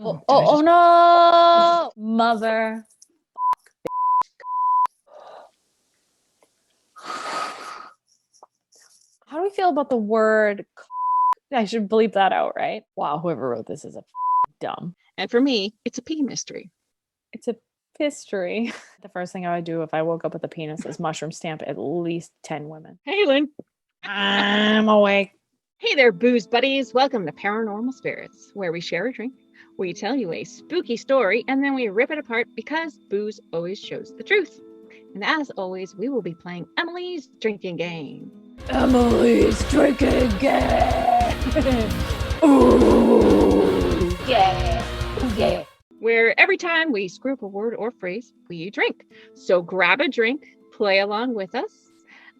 Oh no! Mother. How do we feel about the word? I should bleep that out, right? Wow, whoever wrote this is a dumb. And for me, it's a pee mystery. It's a history. The first thing I would do if I woke up with a penis is mushroom stamp at least 10 women. Hey, Lynn. I'm awake. Hey there, booze buddies. Welcome to Paranormal Spirits, where we share a drink, we tell you a spooky story, and then we rip it apart because booze always shows the truth. And as always, we will be playing Emily's drinking game. Emily's drinking game. Ooh, yeah. Ooh, yeah. Where every time we screw up a word or phrase, we drink. So grab a drink, play along with us,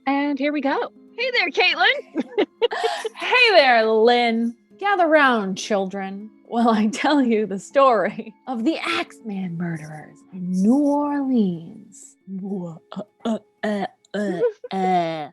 and here we go. Hey there, Caitlin. Hey there, Lynn. Gather round, children, while I tell you the story of the Axeman murderers in New Orleans.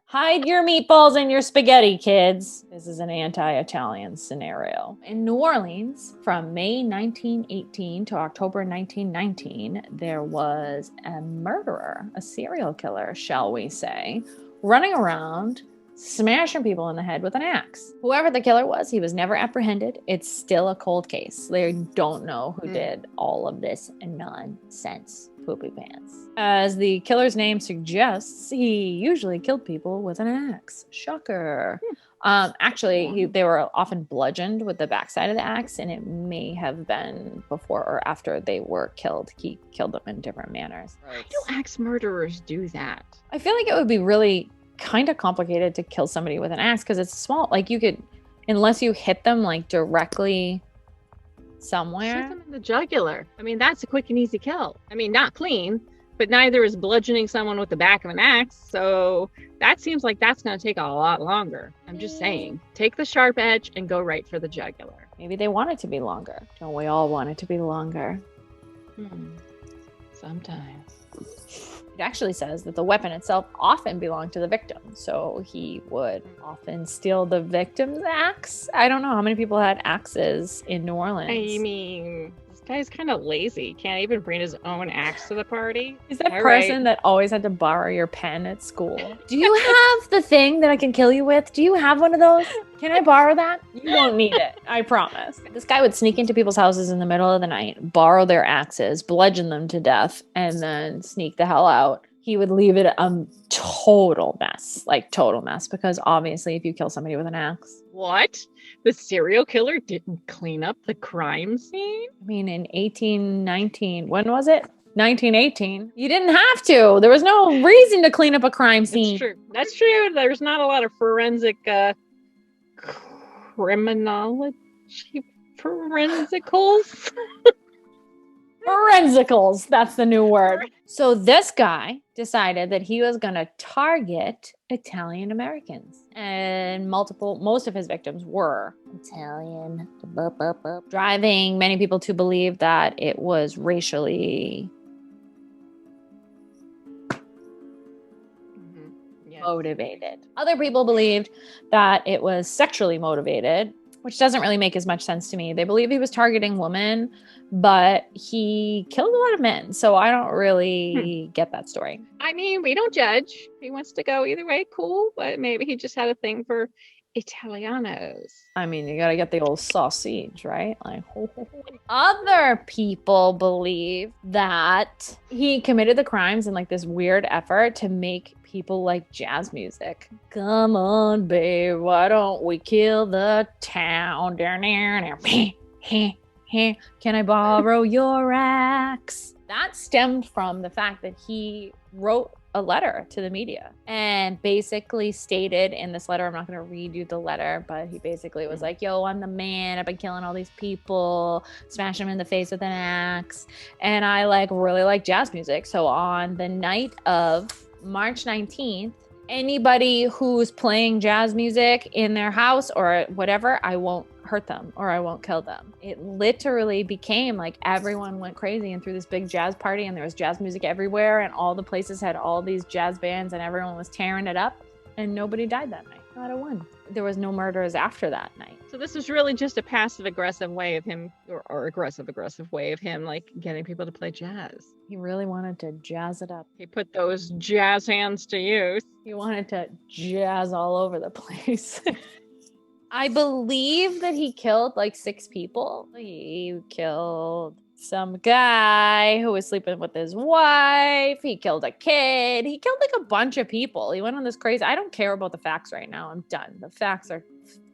Hide your meatballs in your spaghetti, kids. This is an anti-Italian scenario. In New Orleans, from May 1918 to October 1919, there was a murderer, a serial killer, shall we say, running around smashing people in the head with an axe. Whoever the killer was, he was never apprehended. It's still a cold case. They don't know who did all of this nonsense. Poopy pants. As the killer's name suggests, he usually killed people with an axe. Shocker. Actually, they were often bludgeoned with the backside of the axe, and it may have been before or after they were killed. He killed them in different manners. Why do axe murderers do that? I feel like it would be really kind of complicated to kill somebody with an axe because it's small. Like you could, unless you hit them like directly somewhere. Shoot them in the jugular. I mean, that's a quick and easy kill. I mean, not clean, but neither is bludgeoning someone with the back of an axe. So that seems like that's going to take a lot longer. I'm just saying, take the sharp edge and go right for the jugular. Maybe they want it to be longer. Don't we all want it to be longer? Sometimes. It actually says that the weapon itself often belonged to the victim. So he would often steal the victim's axe. I don't know how many people had axes in New Orleans. I mean, this guy's kind of lazy. Can't even bring his own axe to the party. He's that person that always had to borrow your pen at school. Do you have the thing that I can kill you with? Do you have one of those? Can I borrow that? You won't need it. I promise. This guy would sneak into people's houses in the middle of the night, borrow their axes, bludgeon them to death, and then sneak the hell out. He would leave it a total mess, like total mess, because obviously if you kill somebody with an axe. What? The serial killer didn't clean up the crime scene? I mean, in 1819, when was it? 1918. You didn't have to. There was no reason to clean up a crime scene. That's true. That's true. There's not a lot of forensic criminology forensicals. Forensicals, that's the new word. So this guy decided that he was going to target Italian Americans. And most of his victims were Italian. Driving many people to believe that it was racially motivated. Other people believed that it was sexually motivated, which doesn't really make as much sense to me. They believe he was targeting women, but he killed a lot of men. So I don't really get that story. I mean, we don't judge. He wants to go either way, cool. But maybe he just had a thing for Italianos. I mean, you gotta get the old sausage, right? Like, other people believe that he committed the crimes in like this weird effort to make people like jazz music. Come on, babe, why don't we kill the town? Can I borrow your axe? That stemmed from the fact that he wrote a letter to the media and basically stated in this letter, I'm not going to read you the letter, but he basically was like, yo, I'm the man. I've been killing all these people, smashing them in the face with an axe. And I really like jazz music. So on the night of March 19th, anybody who's playing jazz music in their house or whatever, I won't hurt them or I won't kill them. It literally became like everyone went crazy and threw this big jazz party and there was jazz music everywhere and all the places had all these jazz bands and everyone was tearing it up and nobody died that night. not a one. There was no murders after that night. So this was really just a passive-aggressive way of him, or aggressive way of him, like getting people to play jazz. He really wanted to jazz it up. He put those jazz hands to use. He wanted to jazz all over the place. I believe that he killed like 6 people. He killed some guy who was sleeping with his wife. He killed a kid. He killed like a bunch of people. He went on this crazy. I don't care about the facts right now. I'm done. The facts are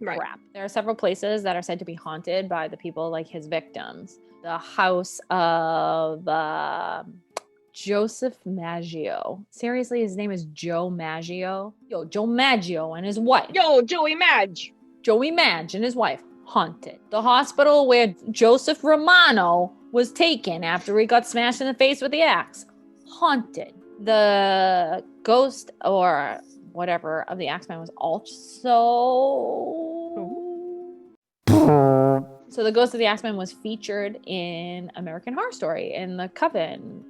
crap. There are several places that are said to be haunted by the people like his victims. The house of Joseph Maggio. Seriously, his name is Joe Maggio. Yo, Joe Maggio and his wife. Yo, Joey Madge. Joey Madge and his wife, haunted. The hospital where Joseph Romano was taken after he got smashed in the face with the axe, haunted. The ghost or whatever of the Axeman was also... So the ghost of the Axeman was featured in American Horror Story in the Coven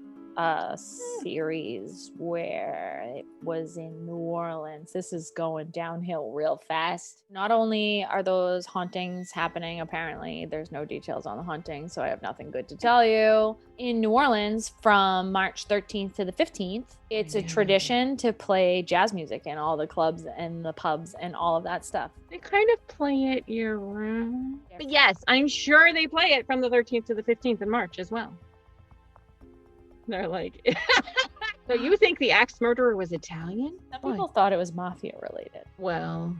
series where it was in New Orleans. This is going downhill real fast. Not only are those hauntings happening, apparently there's no details on the haunting, so I have nothing good to tell you. In New Orleans from March 13th to the 15th, it's a tradition to play jazz music in all the clubs and the pubs and all of that stuff. They kind of play it year round. But yes, I'm sure they play it from the 13th to the 15th of March as well. They're like, so you think the axe murderer was Italian? Some people thought it was mafia related. Well,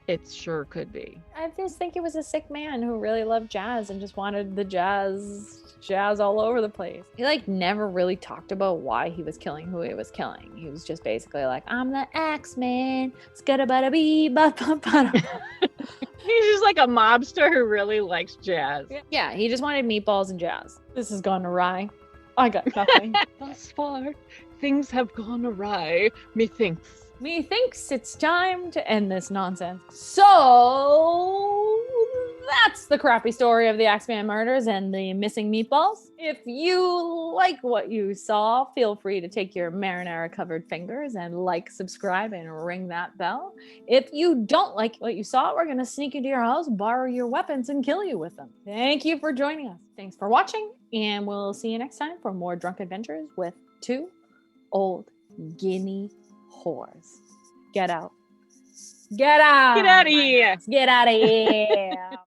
it sure could be. I just think it was a sick man who really loved jazz and just wanted the jazz all over the place. He like never really talked about why he was killing who he was killing. He was just basically like, I'm the Axeman. He's just like a mobster who really likes jazz. Yeah, he just wanted meatballs and jazz. This has gone awry. I got nothing. Thus far, things have gone awry, Methinks it's time to end this nonsense. So that's the crappy story of the Axeman murders and the missing meatballs. If you like what you saw, feel free to take your marinara covered fingers and like, subscribe, and ring that bell. If you don't like what you saw, we're going to sneak into your house, borrow your weapons, and kill you with them. Thank you for joining us. Thanks for watching, and we'll see you next time for more drunk adventures with 2 old guinea whores. Get out. Get out. Get out of here. Get out of here.